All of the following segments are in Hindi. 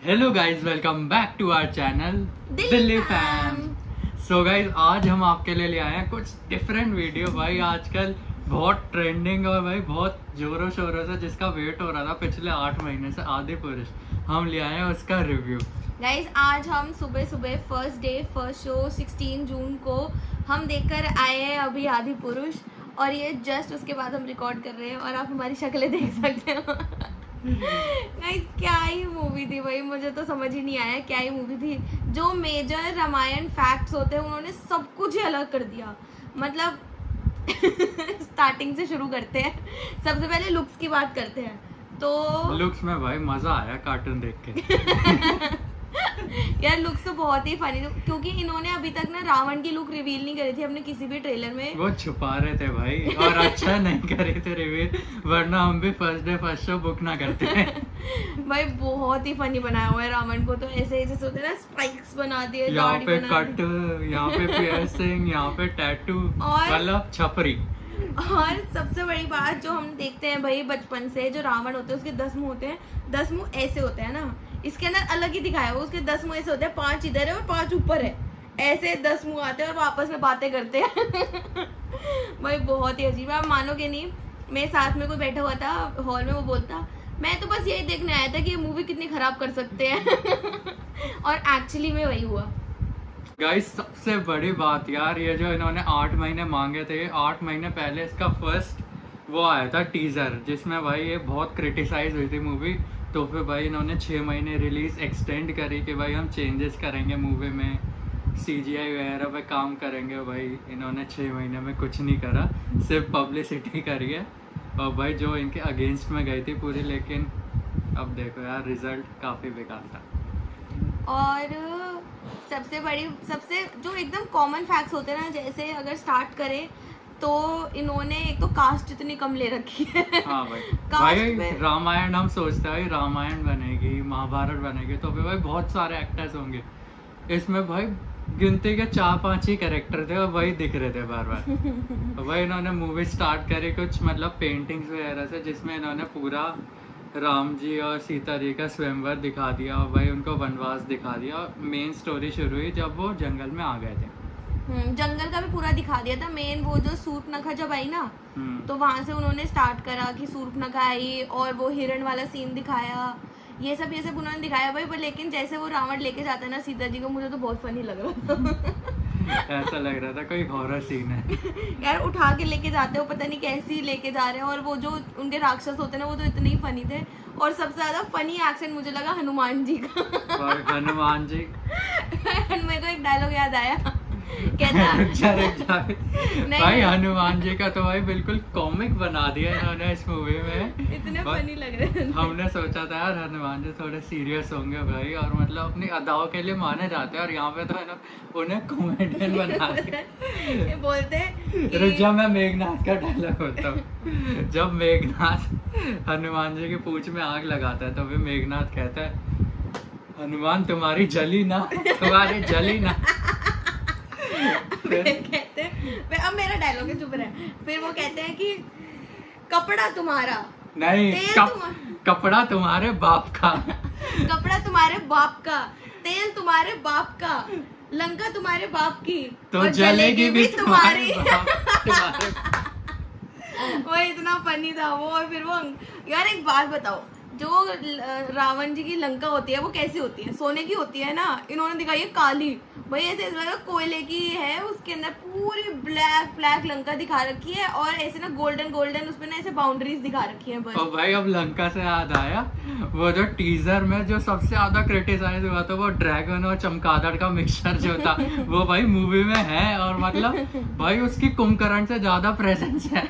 Hello guys, welcome back to our channel Delhi Delhi fam. Fam. So guys, आज हम आपके लिए ले आए हैं कुछ डिफरेंट वीडियो। भाई आजकल बहुत ट्रेंडिंग और भाई बहुत जोरों शोरों से जिसका वेट हो रहा था पिछले 8 महीने से, आदिपुरुष, हम ले आए हैं उसका रिव्यू। गाइज आज हम सुबह सुबह फर्स्ट शो 16 जून को हम देखकर आए हैं अभी आदिपुरुष, और ये जस्ट उसके बाद हम रिकॉर्ड कर रहे हैं और आप हमारी शक्लें देख सकते हो। गाइज क्या ही मूवी थी भाई, मुझे तो समझ ही नहीं आया क्या ही मूवी थी। जो मेजर रामायण फैक्ट्स होते हैं उन्होंने सब कुछ ही अलग कर दिया। मतलब स्टार्टिंग से शुरू करते हैं। सबसे पहले लुक्स की बात करते हैं तो लुक्स में भाई मजा आया कार्टून देख के। यार लुक्स तो बहुत ही फनी, क्योंकि इन्होंने अभी तक ना रावण की लुक रिवील नहीं करी थी अपने किसी भी ट्रेलर में। वो छुपा रहे थे भाई, और अच्छा नहीं करे थे रिवील, वरना हम भी first day first show book ना करते हैं। भाई बहुत ही फनी बनाया हुआ है रावण को, तो ऐसे जैसे होते हैं ना स्पाइक्स बना दिए, यहाँ दाढ़ी पे बना कट, दी। यहाँ पे पियर्सिंग, यहाँ पे टैटू, और- मतलब छपरी। और सबसे बड़ी बात जो हम देखते हैं भाई बचपन से, जो रावण होते हैं उसके 10 मुंह होते हैं। 10 मुंह ऐसे होते हैं ना, इसके अंदर अलग ही दिखाया हुआ, उसके 10 मुंह ऐसे होते हैं, 5 इधर है और 5 ऊपर है। ऐसे 10 मुंह आते हैं और वो आपस में बातें करते हैं। भाई बहुत ही अजीब है, आप मानोगे नहीं। मेरे साथ में कोई बैठा हुआ था हॉल में, वो बोलता मैं तो बस यही देखने आया था कि ये मूवी कितनी खराब कर सकते हैं। और एक्चुअली में वही हुआ। गाइस सबसे बड़ी बात यार, ये जो इन्होंने 8 महीने मांगे थे, 8 महीने पहले इसका फर्स्ट वो आया था टीजर, जिसमें भाई ये बहुत क्रिटिसाइज हुई थी मूवी। तो फिर भाई इन्होंने 6 महीने रिलीज एक्सटेंड करी कि भाई हम चेंजेस करेंगे मूवी में, CGI वगैरह पे काम करेंगे। भाई इन्होंने 6 महीने में कुछ नहीं करा, सिर्फ पब्लिसिटी करी है, और भाई जो इनके अगेंस्ट में गई थी पूरी। लेकिन अब देखो यार, रिजल्ट काफ़ी बेकार था। और सबसे जो एकदम कॉमन फैक्ट्स होते हैं ना, जैसे अगर स्टार्ट करें तो इन्होंने एक तो कास्ट इतनी कम ले रखी है। हाँ भाई, कास्ट भाई में- रामायण हम सोचते हैं भाई रामायण बनेगी, महाभारत बनेगी, तो फिर भाई बहुत सारे एक्टर्स होंगे। इसमें भाई गिनती के 4-5 ही कैरेक्टर थे और वही दिख रहे थे बार बार। तो भाई इन्होंने मूवी स्टार्ट करी कुछ मतलब पेंटिंग्स वगैरह से, जिसमें इन्होंने पूरा राम जी और सीता जी का स्वयंवर दिखा दिया, और भाई उनको वनवास दिखा दिया। और मेन स्टोरी शुरू हुई जब वो जंगल में आ गए थे। जंगल का भी पूरा दिखा दिया था। मेन वो जो सूर्पनखा जब आई ना, हम्म। तो वहां से उन्होंने स्टार्ट करा कि सूर्पनखा आई और वो हिरण वाला सीन दिखाया। ये सब उन्होंने दिखाया भाई। पर लेकिन जैसे वो रावण लेके जाता है ना सीता जी को, मुझे तो बहुत फनी लग रहा था। ऐसा लग रहा था कोई हॉरर सीन है। यार उठा के लेके जाते हो, पता नहीं कैसी लेके जा रहे हैं। और वो जो उनके राक्षस होते हैं ना, वो तो इतने ही फनी थे। और सबसे ज्यादा फनी एक्शन मुझे लगा हनुमान जी का। और हनुमान जी मेरे को एक डायलॉग याद आया, कहता नहीं, भाई हनुमान जी का तो भाई बिल्कुल कॉमिक बना दिया इन्होंने इस मूवी में। इतने बस फनी लग रहे थे। हमने सोचा था यार हनुमान जी थोड़े सीरियस होंगे भाई, और मतलब अपनी अदाओं के लिए माने जाते हैं, और यहाँ पे तो उन्हें कॉमेडियन बना दिया। ये बोलते हैं रुक जा, मैं मेघनाथ का डायलॉग बोलता हूँ। जब मेघनाथ हनुमान जी की पूंछ में आग लगाता है, तो फिर मेघनाथ कहता है हनुमान तुम्हारी जली ना, तुम्हारी जली ना। कहते हैं, अब मेरा डायलॉग है, चुप रहे। फिर वो कहते हैं कि कपड़ा तुम्हारा नहीं, तेल कपड़ा तुम्हारे बाप का, कपड़ा तुम्हारे बाप का, तेल तुम्हारे बाप का, लंका तुम्हारे बाप की, तो और जलेगी भी तुम्हारी। वो इतना फनी था वो। और फिर वो, यार एक बात बताओ, जो रावण जी की लंका होती है वो कैसी होती है? सोने की होती है ना, इन्होंने दिखाई है काली। भाई ऐसे लगा कोयले की है, उसके अंदर पूरी ब्लैक ब्लैक लंका दिखा रखी है, और ऐसे ना गोल्डन गोल्डन उसमें ना ऐसे बाउंड्रीज दिखा रखी है बस। और भाई अब लंका से याद आया, वो जो टीजर में जो सबसे ज्यादा क्रिटिसाइज हुआ था, वो ड्रैगन और चमगादड़ का मिक्सचर जो था, वो भाई मूवी में है। और मतलब भाई उसकी कुंभकर्ण से ज्यादा प्रेजेंस है,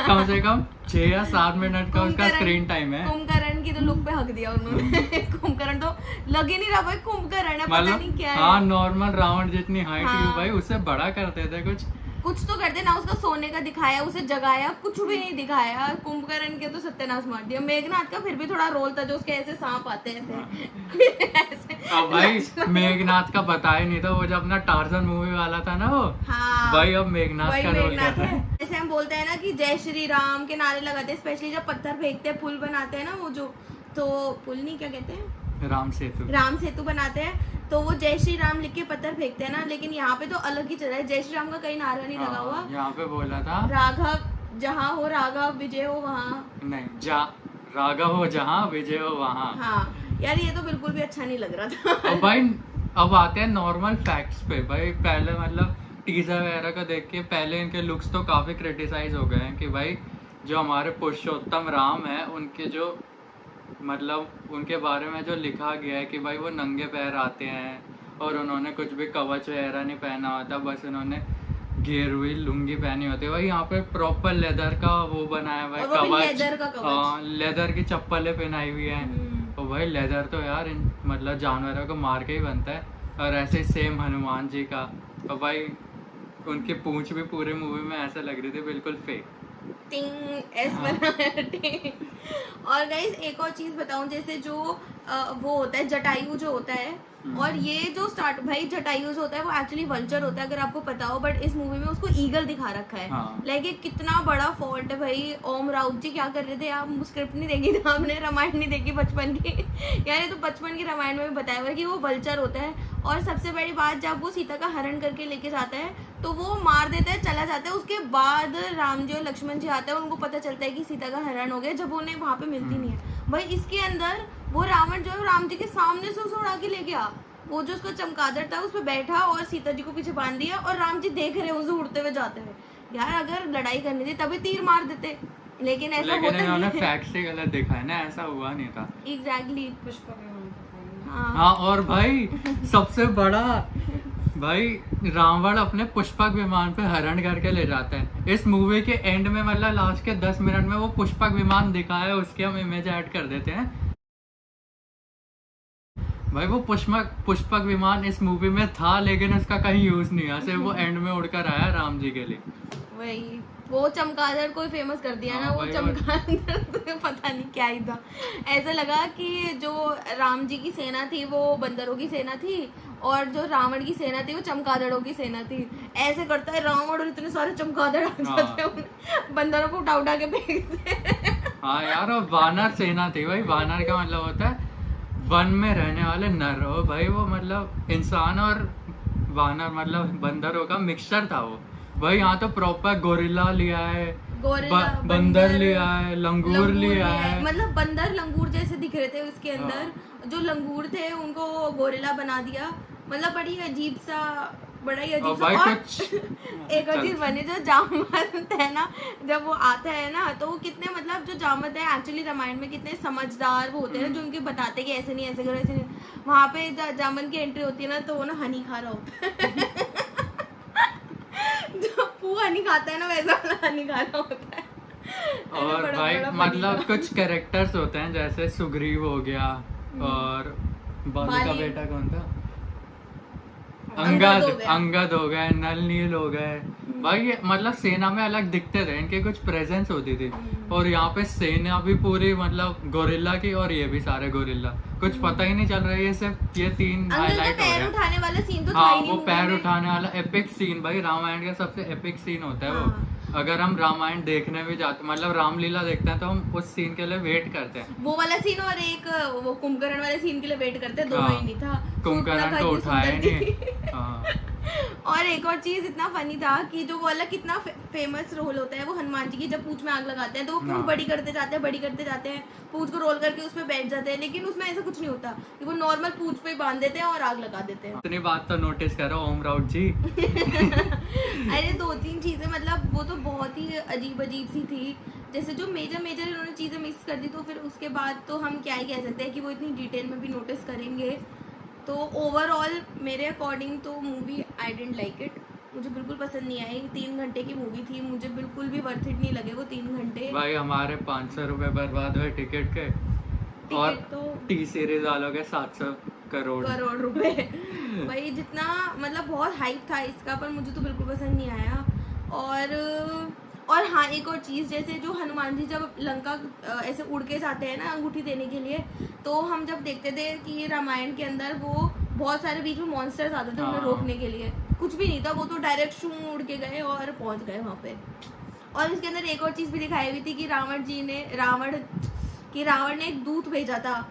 कम से कम 6 या 7 मिनट का उसका स्क्रीन टाइम है। कुंभकर्ण की तो लुक पे हक दिया उन्होंने। कुंभकर्ण तो लग ही नहीं रहा भाई, कुंभकर्ण है, पता मतलब नहीं क्या है। हाँ, नॉर्मल रावण जितनी हाइट हाँ। थी भाई, उससे बड़ा करते थे कुछ तो करते ना, उसका सोने का दिखाया, उसे जगाया, कुछ भी नहीं दिखाया। कुंभकर्ण के तो सत्यानाश मार दिया। मेघनाथ का फिर भी थोड़ा रोल था, जो उसके ऐसे सांप आते हैं ऐसे। अब भाई मेघनाथ का पता ही नहीं था, वो जो अपना टार्जन मूवी वाला था ना वो, हाँ भाई अब मेघनाथ वही का रोल मेघनाथ कर रहा है। है। जैसे हम बोलते हैं ना कि जय श्री राम के नारे लगाते हैं, स्पेशली जब पत्थर फेंकते हैं, पुल बनाते हैं ना वो जो, तो पुल नहीं क्या कहते हैं, राम सेतु बनाते हैं, तो वो जय श्री राम लिख के पत्थर फेंकते हैं ना, लेकिन यहाँ पे तो अलग ही चल रहा है, जय श्री राम का कहीं नारा नहीं लगा हुआ। यहाँ पे बोला था राघव जहाँ हो राघव, विजय हो वहाँ। नहीं, राघव हो जहाँ, विजय हो वहाँ। हाँ यार, ये तो बिल्कुल भी अच्छा नहीं लग रहा था। अब भाई अब आते हैं नॉर्मल फैक्ट्स पे। भाई पहले मतलब टीजर वगैरह का देख के पहले इनके लुक्स तो काफी क्रिटिसाइज हो गए हैं कि भाई जो हमारे पुरुषोत्तम राम है उनके जो मतलब उनके बारे में जो लिखा गया है कि भाई वो नंगे पैर आते हैं और उन्होंने कुछ भी कवच वगैरह नहीं पहना होता, बस उन्होंने घेरुई लुंगी पहनी होती है। भाई यहाँ पे प्रॉपर लेदर का वो बनाया हुआ है कवच। हाँ, लेदर की चप्पलें पहनाई हुई है। और भाई लेदर तो यार मतलब जानवरों को मार के ही बनता है। और ऐसे सेम हनुमान जी का, और भाई उनकी पूंछ भी पूरे मूवी में ऐसा लग रही थी बिल्कुल फेक। टिंग ऐस बनाया टिंग। और गाइस एक और चीज बताऊं, जैसे जो वो होता है जटायु जो होता है, और ये जो स्टार्ट भाई जटायु जो होता है वो एक्चुअली वल्चर होता है अगर आपको पता हो, बट इस मूवी में उसको ईगल दिखा रखा है। लाइक ये कितना बड़ा फॉल्ट है भाई। ओम राउत जी क्या कर रहे थे, आप स्क्रिप्ट नहीं देखी था आपने, रामायण नहीं देखी बचपन की यार, ये तो बचपन की रामायण में भी बताया हुआ है कि वो वल्चर होता है। और सबसे बड़ी बात, जब वो सीता का हरण करके लेके जाता है तो वो मार देता है, चला जाता है। उसके बाद राम जी और लक्ष्मण जी आते हैं, उनको पता चलता है कि सीता का हरण हो गया, जब उन्हें वहां पे मिलती नहीं है। भाई इसके अंदर वो रावण जो है राम जी के सामने से उसे उड़ा के ले गया। वो जो उसका चमगादड़ था उस पर बैठा और सीता जी को पीछे बांध दिया, और राम जी देख रहे हैं उसे उड़ते हुए जाते हुए। यार अगर लड़ाई करनी थी तभी तीर मार देते, लेकिन ऐसा होता नहीं है। फैक्ट्स ही गलत दिखा है ना, ऐसा हुआ नहीं था। एग्जैक्टली। हाँ, और भाई सबसे बड़ा भाई रावण अपने पुष्पक विमान पे हरण करके ले जाते हैं। इस मूवी के एंड में मतलब लास्ट के 10 मिनट में वो पुष्पक विमान दिखाया, उसके हम इमेज ऐड कर देते हैं। भाई वो पुष्पक विमान इस मूवी में था, लेकिन उसका कहीं यूज नहीं हुआ, सिर्फ वो एंड में उड़कर आया राम जी के लिए। वही वो चमगादड़ को फेमस कर दिया ना, वो चमगादड़ तो पता नहीं क्या ही था। ऐसा लगा कि जो राम जी की सेना थी वो बंदरों की सेना थी, और जो रावण की सेना थी वो चमगादड़ों की सेना थी। ऐसे करता है रावण और इतने सारे चमगादड़ आ जाते हैं, बंदरों को उठा उठा के फेंकते। हाँ यार, और वानर सेना थी। भाई वानर का मतलब होता है वन में रहने वाले नर। हो भाई वो मतलब इंसान और वानर मतलब बंदरों का मिक्सचर था वो। भाई यहाँ तो प्रॉपर गोरिल्ला लिया है, बंदर लिया है, लंगूर लिया है। मतलब बंदर लंगूर जैसे दिख रहे थे उसके अंदर, जो लंगूर थे उनको गोरिल्ला बना दिया। मतलब बड़ा ही अजीब सा। और एक और चीज बनी, जो जामवंत है ना, जब वो आता है ना तो वो कितने मतलब जो जामवंत है एक्चुअली रामायण में कितने समझदार वो होते हैं, जो उनके बताते हैं कि ऐसे नहीं ऐसे करो ऐसे नहीं। वहाँ पे जामवंत की एंट्री होती है ना, तो वो ना हनी खा रहा होता है जो पू हनी खाता है ना, वैसा वाला हनी खा रहा होता है। और भाई मतलब कुछ कैरेक्टर्स होते हैं, जैसे सुग्रीव हो गया, और बाली का बेटा कौन था, अंगद हो गए, नल नील हो गए। भाई ये मतलब सेना में अलग दिखते थे, इनके कुछ प्रेजेंस होती थी। और यहाँ पे सेना भी पूरी मतलब गोरिल्ला की, और ये भी सारे गोरिल्ला, कुछ पता ही नहीं चल रहा है। ये सिर्फ ये 3 हाईलाइट हो गए। उठाने वाला सीन तो हाँ, वो पैर उठाने वाला एपिक सीन भाई रामायण का सबसे एपिक सीन होता है वो। अगर हम रामायण देखने भी जाते मतलब रामलीला देखते हैं तो हम उस सीन के लिए वेट करते हैं, वो वाला सीन। और एक वो कुंभकर्ण वाले सीन के लिए वेट करते हैं, दोनों ही नहीं था। कुंभकर्ण को उठाया नहीं। और एक और चीज इतना फनी था कि जो वो वाला कितना फेमस रोल होता है वो हनुमान जी की, जब पूंछ में आग लगाते हैं तो वो पूंछ बड़ी करते जाते हैं, पूंछ को रोल करके उस पे बैठ जाते हैं, लेकिन उसमें ऐसा कुछ नहीं होता कि वो नॉर्मल पूंछ पे बांध देते हैं और आग लगा देते हैं। इतनी बात तो नोटिस करो ओम राउत जी। अरे 2-3 चीजें मतलब वो तो बहुत ही अजीब सी थी, जैसे जो मेजर इन्होंने चीजें मिक्स कर दी, तो फिर उसके बाद तो हम क्या ही कह सकते हैं कि वो इतनी डिटेल में भी नोटिस करेंगे। तो ओवरऑल मेरे अकॉर्डिंग तो movie I didn't like it, मुझे बिल्कुल पसंद नहीं आई। 3 घंटे की मूवी थी, मुझे बिल्कुल भी वर्थ इट नहीं लगे वो 3 घंटे। भाई हमारे 500 रुपए बर्बाद हुए टिकट के, और तो टी सीरीज वालों के 700 करोड़ रुपए। भाई जितना मतलब बहुत हाइप था इसका, पर मुझे तो बिल्कुल पसंद नहीं आया। और हाँ, एक और चीज़, जैसे जो हनुमान जी जब लंका ऐसे उड़ के जाते हैं ना अंगूठी देने के लिए, तो हम जब देखते थे कि रामायण के अंदर वो बहुत सारे बीच में मॉन्स्टर्स आते थे उन्हें रोकने के लिए, कुछ भी नहीं था, वो तो डायरेक्ट शू उड़ के गए और पहुंच गए वहाँ पे। और इसके अंदर एक और चीज़ भी दिखाई हुई थी कि रावण ने एक दूत भेजा था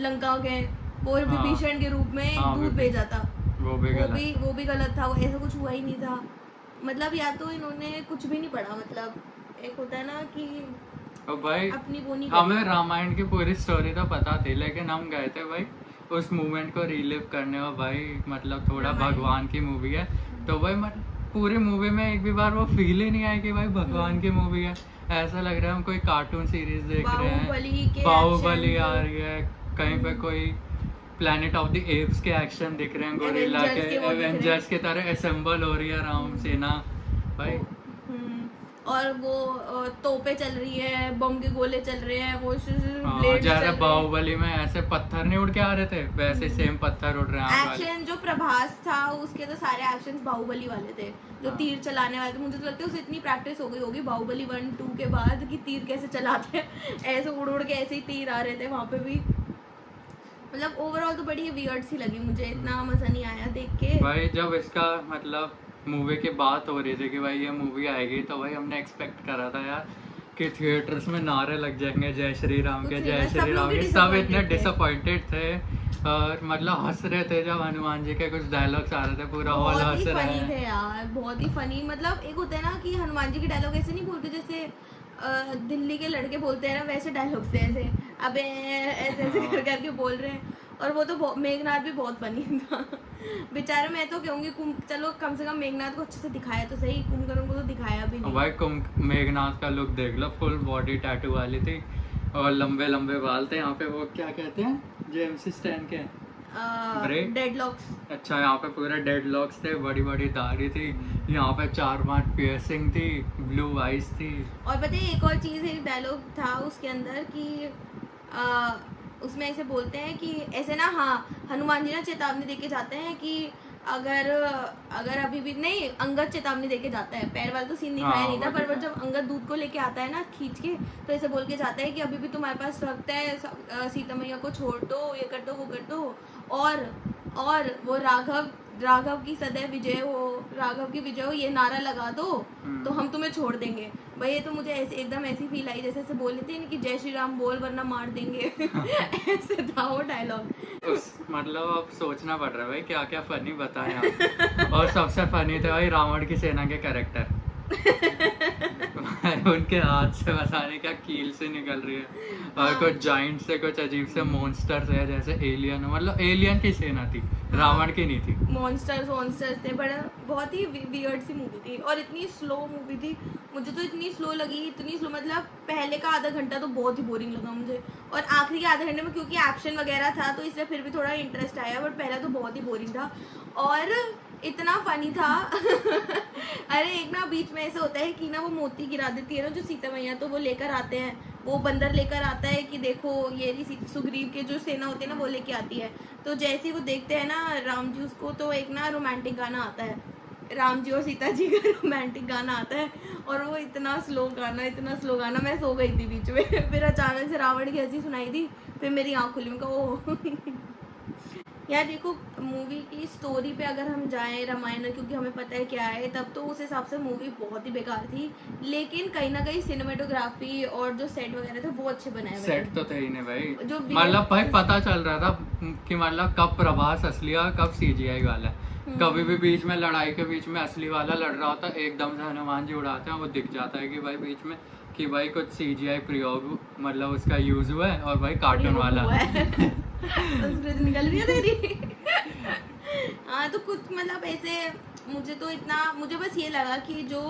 लंका के वो हाँ। विभीषण के रूप में हाँ, दूध भेजा था, वो भी गलत। वो भी गलत था, वो ऐसा कुछ हुआ ही नहीं था। मतलब या तो इन्होंने कुछ भी नहीं पढ़ा, मतलब एक होता है ना कि और भाई अपनी वो नहीं हमें करी। रामायण की पूरी स्टोरी तो पता थी, लेकिन हम गए थे भाई उस मोमेंट को रिलीव करने, और भाई मतलब थोड़ा रामायण। भगवान की मूवी है तो भाई पूरी मूवी में एक भी बार वो फील ही नहीं आया कि भाई भगवान की मूवी है। ऐसा लग रहा है हम कोई कार्टून सीरीज देख रहे हैं, बाहुबली के बाहुबली आ actions, रही है, कहीं पे कोई प्लैनेट ऑफ द एप्स के एक्शन दिख रहे हैं, गोरिल्ला Avengers के के वो दिख रहे हैं। एवेंजर्स की तरह असेंबल हो रही है राम सेना भाई। और वो तोपे चल रही है, बम के गोले चल रहे हैं, वो हाँ, ब्लेड चल जैसे रहे हैं। बाहुबली में ऐसे पत्थर नहीं उड़ के आ रहे थे, वैसे सेम पत्थर उड़ रहे हैं आगे वाले। एक्शन जो प्रभास था उसके तो सारे एक्शंस बाहुबली वाले थे, जो हाँ। तीर चलाने वाले थे। मुझे तो लगता है उसे इतनी प्रैक्टिस हो गई होगी बाहुबली 1-2 के बाद कि तीर कैसे चलाते हैं, ऐसे उड़ उड़ के ऐसे ही तीर आ रहे थे वहां पे भी। मतलब ओवरऑल तो बड़ी वियर्ड सी लगी मुझे, इतना मजा नहीं आया देख के। भाई जब इसका मतलब मूवी की बात हो रही थी कि भाई ये मूवी आएगी, तो भाई हमने एक्सपेक्ट करा था यार कि थिएटर्स में नारे लग जाएंगे जय श्री राम के, कुछ जय नहीं, सब श्री लोग राम भी के। सब इतने disappointed डिसअपॉइंटेड थे और मतलब हंस रहे थे जब हनुमान जी के कुछ डायलॉग्स आ रहे थे, पूरा हॉल बहुत हंस ही रहे फनी हैं। थे यार, बहुत ही फनी। मतलब एक होता है ना कि हनुमान जी के डायलॉग ऐसे नहीं बोलते जैसे दिल्ली के लड़के बोलते हैं ना, वैसे डायलॉग से ऐसे अबे ऐसे ऐसे हाँ। कर करके बोल रहे हैं। और वो तो मेघनाथ भी बहुत फनी था बेचारे। मैं तो कहूंगी चलो कम से कम मेघनाथ को अच्छे से दिखाया तो सही, कुंभकर्ण को तो दिखाया भी और नहीं। भाई मेघनाथ का लुक देख लो, फुल बॉडी टैटू वाली थी और लंबे लंबे बाल थे। यहाँ पे वो क्या कहते हैं जो MC स्टैन के ब्रेड? डेडलॉक्स। अच्छा, यहाँ पे पूरे डेड लॉक्स थे, बड़ी बड़ी दाढ़ी थी, यहाँ पे 4-5 पियर्सिंग थी, ब्लू आइज थी। और पता है एक और चीज, एक डायलॉग था उसके अंदर कि उसमें ऐसे बोलते हैं कि ऐसे ना, हाँ हनुमान जी ना चेतावनी देके जाते हैं कि अगर अभी भी नहीं, अंगद चेतावनी देके जाता है, पैर वाला तो सीन दिखाया हाँ, नहीं था, वो पर वो दिखाया। जब अंगद दूध को लेके आता है ना खींच के, तो ऐसे बोल के जाता है कि अभी भी तुम्हारे पास वक्त है, सीता मैया को छोड़ दो, ये कर दो वो कर दो, और वो राघव की सदैव विजय हो, राघव की विजय हो, ये नारा लगा दो तो हम तुम्हें छोड़ देंगे। भाई ये तो मुझे ऐसे एकदम ऐसी फील आई जैसे ऐसे बोल रहे थे कि जय श्री राम बोल वरना मार देंगे ऐसे था वो डायलॉग। उस मतलब अब सोचना पड़ रहा है भाई क्या क्या फनी बताएं आप। और सबसे फनी थे भाई रावण की सेना के कैरेक्टर उनके हाथ से बताने क्या कील से निकल रही है, और हाँ। कुछ जाइंट से कुछ अजीब से मॉन्स्टर्स है जैसे एलियन, मतलब एलियन की सेना थी, रावण की नहीं थी। मॉन्स्टर्स थे, बड़ा बहुत ही वियर्ड सी मूवी थी और इतनी स्लो मूवी थी। मुझे तो इतनी स्लो लगी, इतनी स्लो, मतलब पहले का आधा घंटा तो बहुत ही बोरिंग लगा मुझे, और आखिरी के आधे घंटे में क्योंकि एक्शन वगैरह था तो इसलिए फिर भी थोड़ा इंटरेस्ट आया, बट पहला तो बहुत ही बोरिंग था और इतना फनी था अरे एक ना बीच में ऐसे होता है कि ना वो मोती गिरा देती है ना जो सीता मैया, तो वो लेकर आते हैं, वो बंदर लेकर आता है कि देखो ये रही सुग्रीव के जो सेना होती है ना वो लेके आती है। तो जैसे ही वो देखते हैं ना राम जी उसको, तो एक ना रोमांटिक गाना आता है, राम जी और सीता जी का रोमांटिक गाना आता है, और वो इतना स्लो गाना, मैं सो गई थी बीच में फिर अचानक से रावण की हंसी सुनाई दी, फिर मेरी आँख खुली, मैं कहा ओह यार देखो मूवी की स्टोरी पे अगर हम जाएं रामायण, क्योंकि हमें पता है क्या है, तब तो उस हिसाब से मूवी बहुत ही बेकार थी, लेकिन कहीं ना कहीं सिनेमेटोग्राफी और जो सेट वगैरह थे वो अच्छे बनाए हुए सेट तो थे ही नहीं भाई, जो मतलब भाई पता चल रहा था कि मतलब कब प्रभास असली है और कब CGI वाला है। कभी भी बीच में लड़ाई के बीच में असली वाला लड़ रहा होता है, एकदम से हनुमान जी उड़ाते हैं, वो दिख जाता है कि भाई बीच में कि भाई कुछ CGI प्रयोग मतलब उसका यूज हुआ है, और भाई कार्टून वाला संस्कृत निकल रही है तेरी हाँ तो कुछ मतलब ऐसे मुझे बस ये लगा कि जो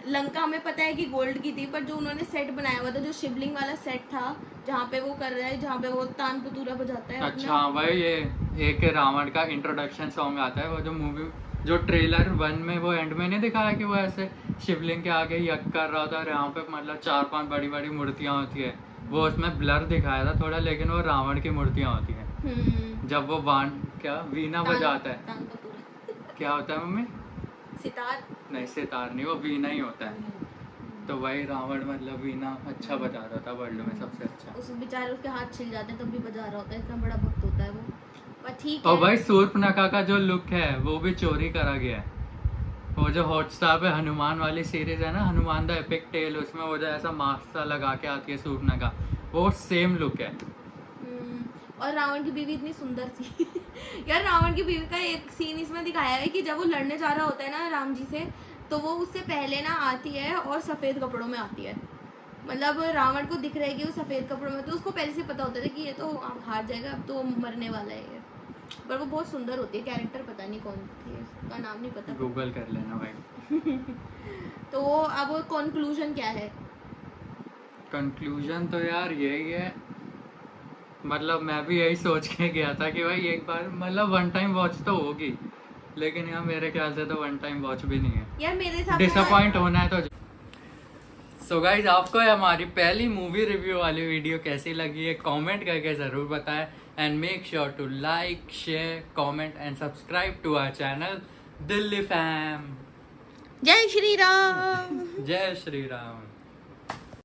लंका हमें पता है कि गोल्ड की थी, पर जो उन्होंने सेट बनाया हुआ था, जो शिवलिंग वाला सेट था जहाँ पे वो कर रहा है, जहाँ पे वो तान पुतूरा बजाता है अच्छा हाँ भाई, ये एक रावण का इंट्रोडक्शन सॉन्ग आता है, वो जो मूवी जो ट्रेलर 1 में वो एंड में नहीं दिखाया कि वो ऐसे शिवलिंग के आगे यज्ञ कर रहा था, और यहाँ पे मतलब 4-5 बड़ी बड़ी मूर्तियाँ होती है, वो उसमें ब्लर दिखाया था थोड़ा, लेकिन वो रावण की मूर्तियाँ होती हैं। जब वो वीणा बजाता है, क्या होता है मम्मी? सितार नहीं सितार नहीं, वो वीणा ही होता है। तो वही रावण मतलब वीणा अच्छा बजा रहा था, वर्ल्ड में सबसे अच्छा। उस बेचारे उसके हाथ छिल जाते हैं तब भी बजा रहा होता है, इतना बड़ा भक्त होता है वो, पर ठीक है। और भाई शूर्पणखा का जो लुक है वो भी चोरी करा गया है। वो जो हॉटस्टार पे हनुमान वाली सीरीज है ना, हनुमान द एपिक टेल, उसमें वो जो ऐसा मास्क सा लगा के आती है शूर्पणखा, वो सेम लुक है। और रावण की बीवी इतनी सुंदर थी यार रावण की बीवी का एक सीन इसमें दिखाया है कि जब वो लड़ने जा रहा होता है ना राम जी से, तो वो उससे पहले ना आती है और सफ़ेद कपड़ों में आती है। मतलब रावण को दिख रहा है कि वो सफ़ेद कपड़ों में, तो उसको पहले से पता होता था कि ये तो अब हार जाएगा, अब तो मरने वाला है ये। पर वो बहुत सुंदर होती है, कैरेक्टर पता नहीं कौन थी, उसका नाम नहीं पता। गूगल कर लेना भाई। तो अब कंक्लूजन क्या है? कंक्लूजन तो यार यही है, मतलब मैं भी यही सोच के गया था कि भाई एक बार मतलब वन टाइम वॉच तो होगी, लेकिन यार मेरे ख्याल से तो वन टाइम वॉच भी नहीं है यार मेरे हिसाब से डिसअपॉइंट होना है तो। सो गाइज, आपको ये हमारी पहली मूवी रिव्यू वाली वीडियो कैसी लगी है कमेंट करके ज़रूर बताएं, and make sure to like, share, comment and subscribe to our channel Delhi fam. जय श्री राम। जय श्री राम।